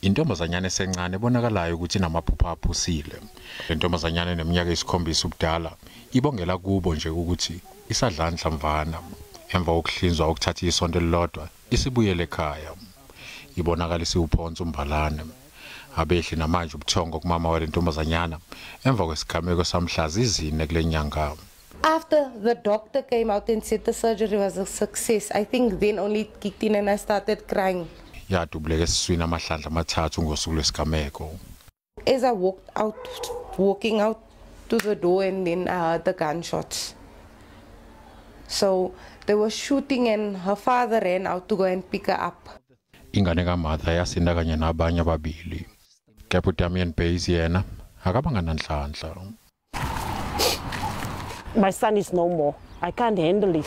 Intombazanyana esencane bonakalayo ukuthi namaphupha aphusile. Lentombazanyana eneminyaka esikhombisa ubudala ibongela kubo nje ukuthi isadlandla mvana emva kokuhlinzwa ukuthatha isonto elilodwa isibuyele ekhaya. Ibonakalisa uphonsi umbalane abehli namanje ubuthongo kumama walentombazanyana emva kwesigameko samhlaza izine kule nyanga. After the doctor came out and said the surgery was a success, I think then only it kicked in and I started crying. Yadubuleka esiswini amahlandla amathathu ngosuku lwesigameko. As I walking out to the door, and then I heard the gunshots. So they were shooting and her father ran out to go and pick her up. Ingane kaMartha yasinda kanye nabanye ababili. Kepha uDamian Base yena akabanga nanhlanhla. My son is no more. I can't handle it.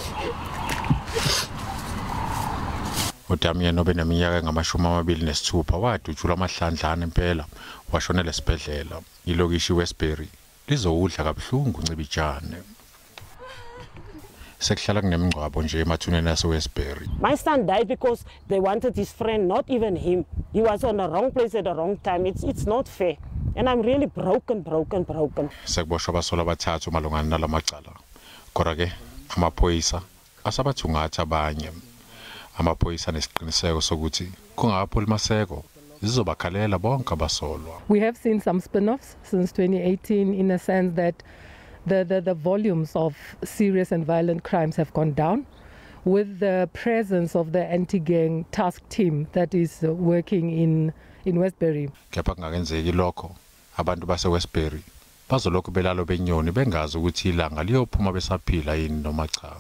uDamian obeneminyaka engama-26 wadutshulwa amahlandlana impela washonela esibhedlela. Ilokishi iWestbury lizowudla kabuhlungu uncibijane. Sekuhlala kunemingcwabo nje emathuneni yaseWestbury. My son died because they wanted his friend, not even him. He was on the wrong place at the wrong time. It's not fair. And I'm really broken. Sekuboshwa abasolwa abathathu malungana nalamacala. Kodwa ke amaphoyisa asabathungatha abanye. Amaphoyisa nesiqiniseko sokuthi kungapholi maseko zizobakhalela bonke abasolwa. We have seen some spin-offs since 2018 in a sense that the volumes of serious and violent crimes have gone down with the presence of the anti-gang task team that is working in Westbury. Kepha kungakenzeki lokho abantu baseWestbury bazolokhu belalo benyoni bengazi ukuthi ilanga liyophuma besaphila yini noma cha.